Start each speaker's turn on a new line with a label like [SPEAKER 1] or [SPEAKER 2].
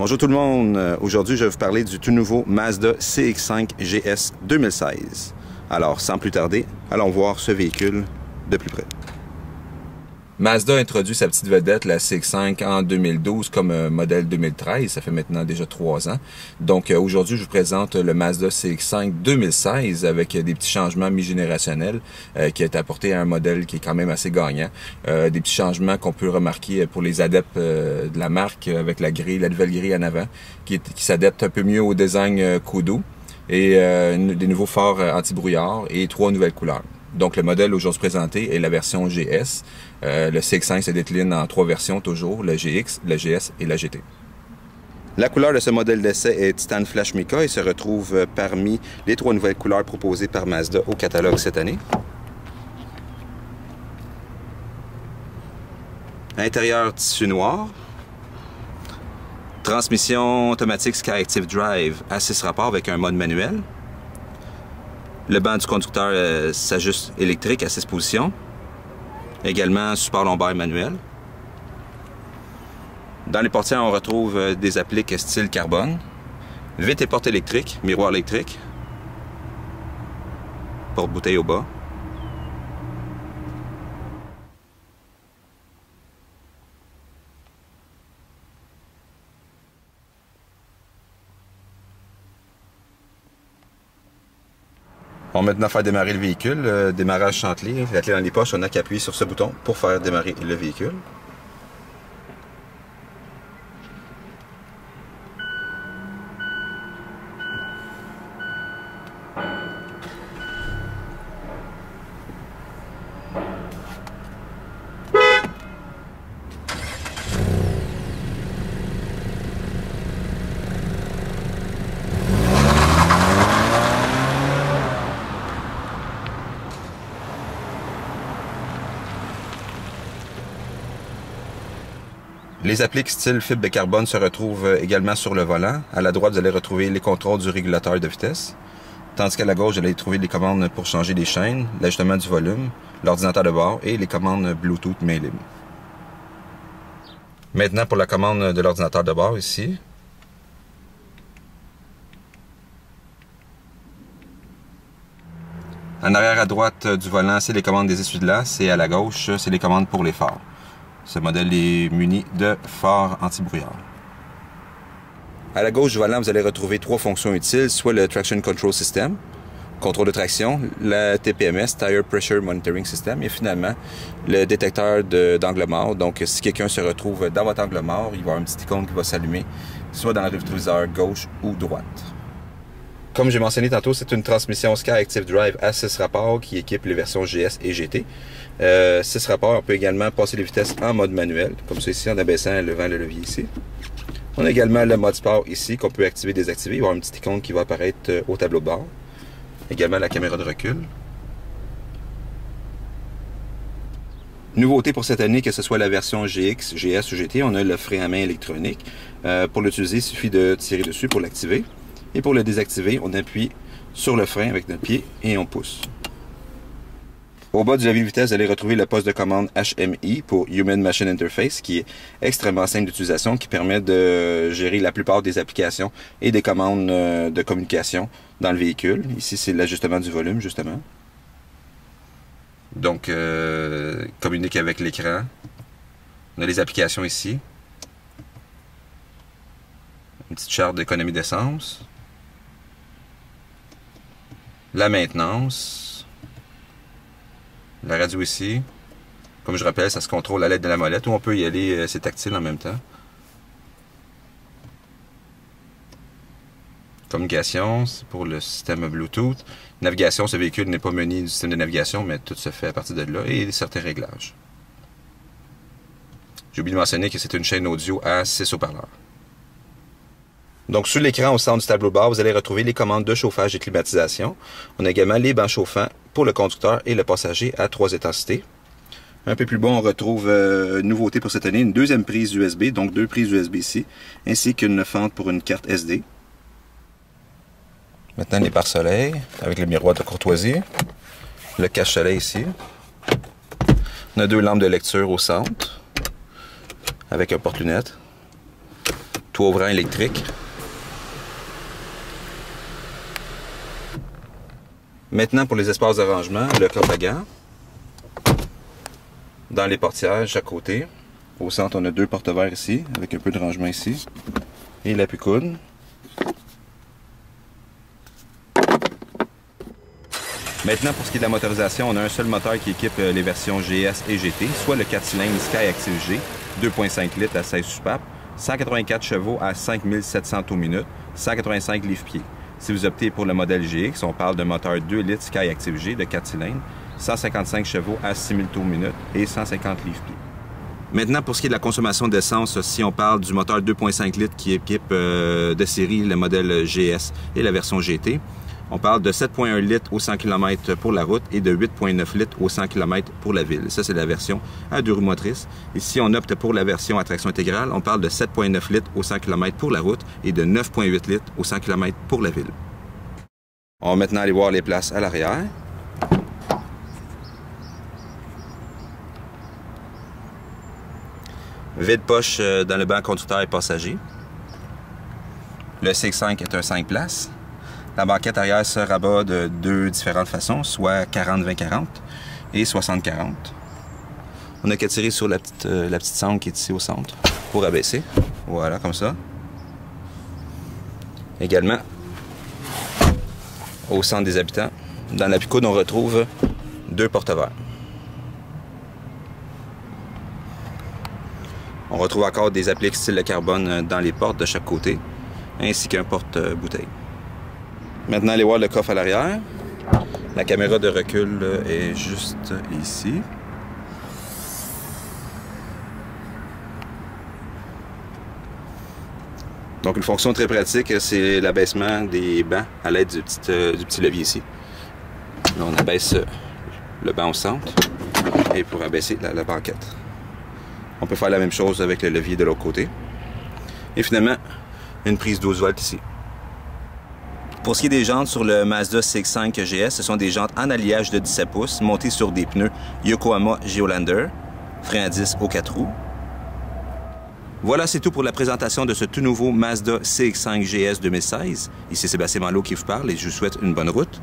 [SPEAKER 1] Bonjour tout le monde, aujourd'hui je vais vous parler du tout nouveau Mazda CX-5 GS 2016. Alors sans plus tarder, allons voir ce véhicule de plus près. Mazda a introduit sa petite vedette, la CX-5, en 2012 comme modèle 2013. Ça fait maintenant déjà 3 ans. Donc aujourd'hui, je vous présente le Mazda CX-5 2016 avec des petits changements mi-générationnels qui a été apporté à un modèle qui est quand même assez gagnant. Des petits changements qu'on peut remarquer pour les adeptes de la marque avec la grille, la nouvelle grille en avant qui s'adapte un peu mieux au design Kudo et des nouveaux phares anti-brouillard et 3 nouvelles couleurs. Donc le modèle aujourd'hui présenté est la version GS. Le CX-5 se décline en 3 versions toujours, le GX, la GS et la GT. La couleur de ce modèle d'essai est Titan Flash Mica et se retrouve parmi les 3 nouvelles couleurs proposées par Mazda au catalogue cette année. Intérieur tissu noir. Transmission automatique Skyactiv Drive à 6 rapports avec un mode manuel. Le banc du conducteur s'ajuste électrique à 6 positions. Également support lombaire manuel. Dans les portières, on retrouve des appliques style carbone. Vitres et portes électriques, miroir électrique. Porte-bouteille au bas. On va maintenant faire démarrer le véhicule, démarrage chantelé, la clé dans les poches, on n'a qu'à appuyer sur ce bouton pour faire démarrer le véhicule. Les appliques style fibre de carbone se retrouvent également sur le volant. À la droite, vous allez retrouver les contrôles du régulateur de vitesse. Tandis qu'à la gauche, vous allez trouver les commandes pour changer les chaînes, l'ajustement du volume, l'ordinateur de bord et les commandes Bluetooth main libre. Maintenant pour la commande de l'ordinateur de bord ici. En arrière à droite du volant, c'est les commandes des essuie-glaces et à la gauche, c'est les commandes pour les phares. Ce modèle est muni de phares anti-brouillard. À la gauche du volant, vous allez retrouver 3 fonctions utiles, soit le Traction Control System, contrôle de traction, la TPMS, Tire Pressure Monitoring System, et finalement le détecteur d'angle mort. Donc si quelqu'un se retrouve dans votre angle mort, il va y avoir une petite icône qui va s'allumer, soit dans le rétroviseur gauche ou droite. Comme j'ai mentionné tantôt, c'est une transmission Skyactiv Drive à 6 rapports qui équipe les versions GS et GT. 6 rapports, on peut également passer les vitesses en mode manuel, comme ça ici en abaissant et levant le levier ici. On a également le mode sport ici qu'on peut activer et désactiver. Il va y avoir une petite icône qui va apparaître au tableau de bord. Également la caméra de recul. Nouveauté pour cette année, que ce soit la version GX, GS ou GT, on a le frein à main électronique. Pour l'utiliser, il suffit de tirer dessus pour l'activer. Et pour le désactiver, on appuie sur le frein avec notre pied et on pousse. Au bas du levier de vitesse, vous allez retrouver le poste de commande HMI pour Human Machine Interface qui est extrêmement simple d'utilisation, qui permet de gérer la plupart des applications et des commandes de communication dans le véhicule. Ici, c'est l'ajustement du volume, justement. Donc, communique avec l'écran. On a les applications ici. Une petite charte d'économie d'essence. La maintenance. La radio ici. Comme je rappelle, ça se contrôle à l'aide de la molette ou on peut y aller, c'est tactile en même temps. Communication, c'est pour le système Bluetooth. Navigation, ce véhicule n'est pas muni du système de navigation, mais tout se fait à partir de là. Et certains réglages. J'ai oublié de mentionner que c'est une chaîne audio à 6 haut-parleurs. Donc, sur l'écran, au centre du tableau de bord, vous allez retrouver les commandes de chauffage et climatisation. On a également les bancs chauffants pour le conducteur et le passager à 3 intensités. Un peu plus bas, on retrouve nouveauté pour cette année, une deuxième prise USB, donc 2 prises USB ici, ainsi qu'une fente pour une carte SD. Maintenant, les pare-soleil avec le miroir de courtoisie, le cache-soleil ici. On a 2 lampes de lecture au centre avec un porte-lunettes. toit ouvrant électrique. Maintenant, pour les espaces de rangement, le coffre à gants. Dans les portières, chaque côté. Au centre, on a 2 porte-verres ici, avec un peu de rangement ici. Et l'appui-coude. Maintenant, pour ce qui est de la motorisation, on a un seul moteur qui équipe les versions GS et GT, soit le 4 cylindres SkyActiv G, 2.5 litres à 16 soupapes, 184 chevaux à 5700 tours minute, 185 livres-pieds. Si vous optez pour le modèle GX, on parle d'un moteur 2 litres SkyActiv G de 4 cylindres, 155 chevaux à 6000 tours minute et 150 livres-pieds. Maintenant, pour ce qui est de la consommation d'essence, si on parle du moteur 2.5 litres qui équipe de série le modèle GS et la version GT, on parle de 7.1 litres au 100 km pour la route et de 8.9 litres au 100 km pour la ville. Ça, c'est la version à 2 roues motrices. Et si on opte pour la version à traction intégrale, on parle de 7.9 litres au 100 km pour la route et de 9.8 litres au 100 km pour la ville. On va maintenant aller voir les places à l'arrière. Vide-poche dans le banc conducteur et passager. Le CX-5 est un 5 places. La banquette arrière se rabat de 2 différentes façons, soit 40-20-40 et 60-40. On n'a qu'à tirer sur la petite sangle qui est ici au centre pour abaisser. Voilà, comme ça. Également, au centre des habitants, dans l'appui-coude, on retrouve 2 porte-verres. On retrouve encore des appliques style carbone dans les portes de chaque côté, ainsi qu'un porte-bouteille. Maintenant, allez voir le coffre à l'arrière. La caméra de recul est juste ici. Donc, une fonction très pratique, c'est l'abaissement des bancs à l'aide du petit levier ici. Là, on abaisse le banc au centre et pour abaisser la banquette. On peut faire la même chose avec le levier de l'autre côté. Et finalement, une prise 12 volts ici. Pour ce qui est des jantes sur le Mazda CX-5 GS, ce sont des jantes en alliage de 17 pouces montées sur des pneus Yokohama Geolander, frein à disque aux 4 roues. Voilà, c'est tout pour la présentation de ce tout nouveau Mazda CX-5 GS 2016. Ici Sébastien Malo qui vous parle et je vous souhaite une bonne route.